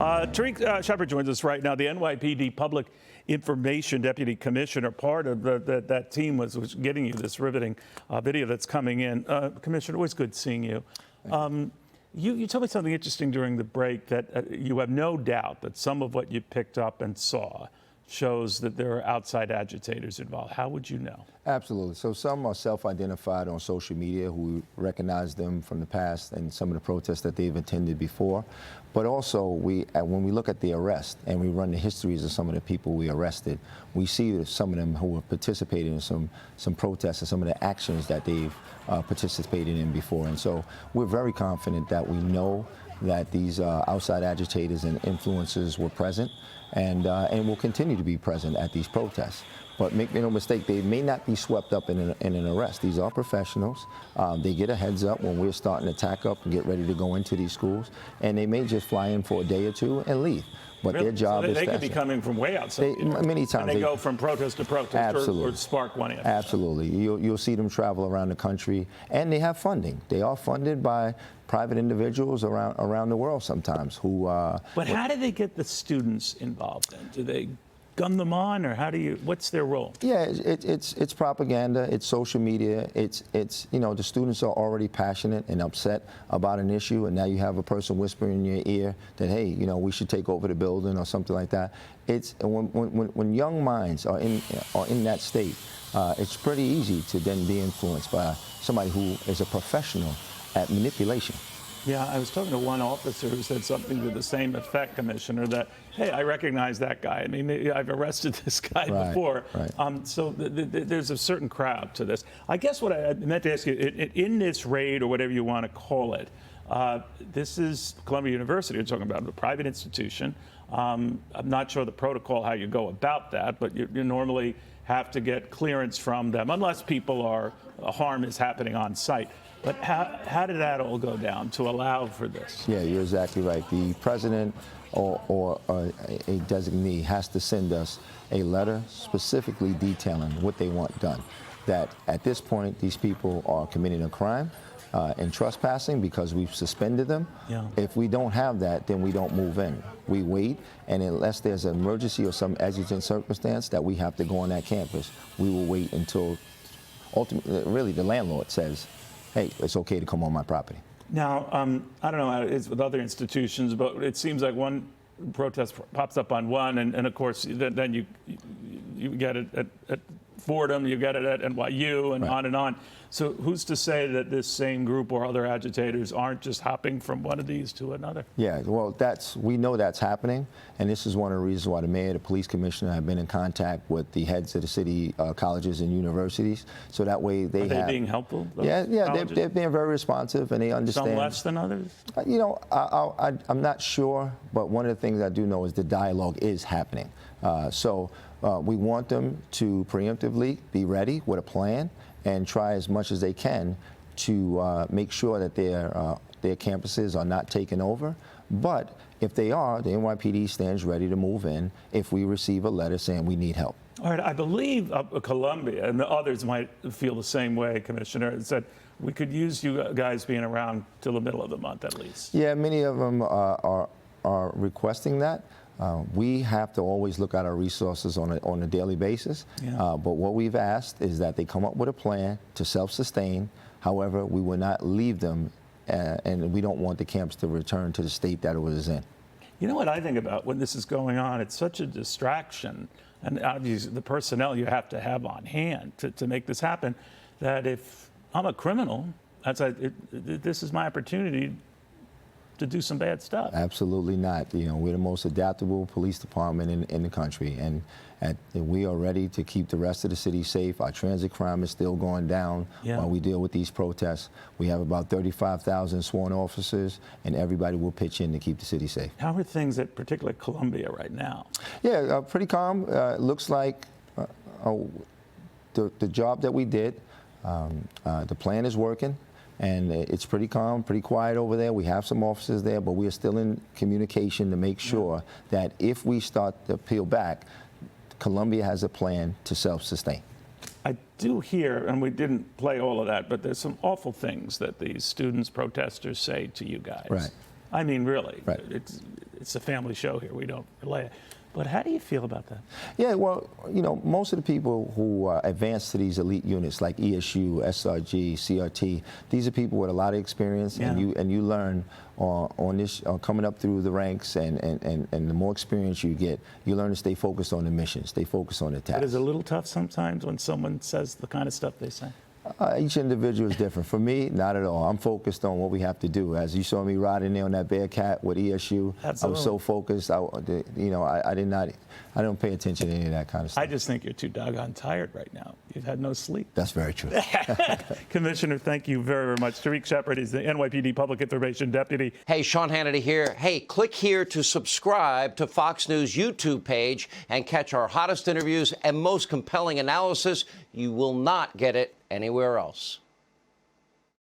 Tarik Sheppard joins us right now. The NYPD Public Information Deputy Commissioner, part of that team was getting you this riveting video that's coming in. Commissioner, always good seeing you. You told me something interesting during the break, that you have no doubt that some of what you picked up and saw shows that there are outside agitators involved. How would you know? Absolutely. So some are self-identified on social media who recognize them from the past and some of the protests that they've attended before. But also, when we look at the arrest and we run the histories of some of the people we arrested, we see that some of them who have participated in some protests and some of the actions that they've participated in before. And so we're very confident that we know that these outside agitators and influencers were present and will continue to be present at these protests. But make no mistake, they may not be swept up in an arrest. These are professionals. They get a heads up when we're starting to tack up and get ready to go into these schools, and they may just fly in for a day or two and leave. But really? Their job is they could be coming from way outside. Many times. And they go from protest to protest or spark one after. Absolutely. You'll see them travel around the country, and they have funding. They are funded by private individuals around the world sometimes who... But how do they get the students involved then? Do they gun them on, or what's their role? Yeah, it's propaganda, it's social media, it's the students are already passionate and upset about an issue, and now you have a person whispering in your ear that, hey, we should take over the building or something like that. It's when young minds are in that state, it's pretty easy to then be influenced by somebody who is a professional at manipulation. Yeah, I was talking to one officer who said something to the same effect, Commissioner, that, hey, I recognize that guy. I mean, I've arrested this guy before. Right. So there's a certain crowd to this. I guess what I meant to ask you, in this raid, or whatever you want to call it, this is Columbia University. You're talking about a private institution. I'm not sure the protocol, how you go about that, but you normally have to get clearance from them, unless harm is happening on site. But how did that all go down to allow for this? Yeah, you're exactly right. The president or a designee has to send us a letter specifically detailing what they want done. That at this point, these people are committing a crime and trespassing because we've suspended them. Yeah. If we don't have that, then we don't move in. We wait, and unless there's an emergency or some exigent circumstance that we have to go on that campus, we will wait until ultimately, really, the landlord says, hey, it's okay to come on my property. Now, I don't know how it is with other institutions, but it seems like one protest pops up on one, and of course, then you get it at Fordham, you get it at NYU, and on and on. So who's to say that this same group or other agitators aren't just hopping from one of these to another? Yeah, well, we know that's happening, and this is one of the reasons why the mayor, the police commissioner have been in contact with the heads of the city colleges and universities, so that way they have... Are they being helpful? Yeah, they're being very responsive, and they understand. Some less than others? I'm not sure, but one of the things I do know is the dialogue is happening. We want them to preemptively be ready with a plan and try as much as they can to make sure that their campuses are not taken over. But if they are, the NYPD stands ready to move in if we receive a letter saying we need help. All right, I believe Columbia and the others might feel the same way, Commissioner, said we could use you guys being around till the middle of the month at least. Yeah, many of them are requesting that. We have to always look at our resources on a daily basis. Yeah. But what we've asked is that they come up with a plan to self-sustain. However, we will not leave them, and we don't want the camps to return to the state that it was in. You know what I think about when this is going on? It's such a distraction, and obviously the personnel you have to have on hand to make this happen, that if I'm a criminal, this is my opportunity to do some bad stuff. Absolutely not. We're the most adaptable police department in the country, and we are ready to keep the rest of the city safe. Our transit crime is still going down while we deal with these protests. We have about 35,000 sworn officers, and everybody will pitch in to keep the city safe. How are things at particularly Columbia right now? Yeah, pretty calm. Looks like the job that we did, the plan is working. And it's pretty calm, pretty quiet over there. We have some officers there, but we are still in communication to make sure that if we start to peel back, Columbia has a plan to self-sustain. I do hear, and we didn't play all of that, but there's some awful things that these students, protesters say to you guys. Right. I mean, really. Right. It's a family show here. We don't relay it. But how do you feel about that? Yeah, well, you know, most of the people who advance to these elite units like ESU, SRG, CRT, these are people with a lot of experience, Yeah. and you learn on this coming up through the ranks, and the more experience you get, you learn to stay focused on the mission, stay focused on the task. But is it a little tough sometimes when someone says the kind of stuff they say? Each individual is different. For me, not at all. I'm focused on what we have to do. As you saw me riding there on that Bearcat with ESU, Absolutely. I was so focused. I don't pay attention to any of that kind of stuff. I just think you're too doggone tired right now. You've had no sleep. That's very true. Commissioner, thank you very, very much. Tarik Sheppard is the NYPD Public Information Deputy. Hey, Sean Hannity here. Hey, click here to subscribe to Fox News YouTube page and catch our hottest interviews and most compelling analysis. You will not get it anywhere else.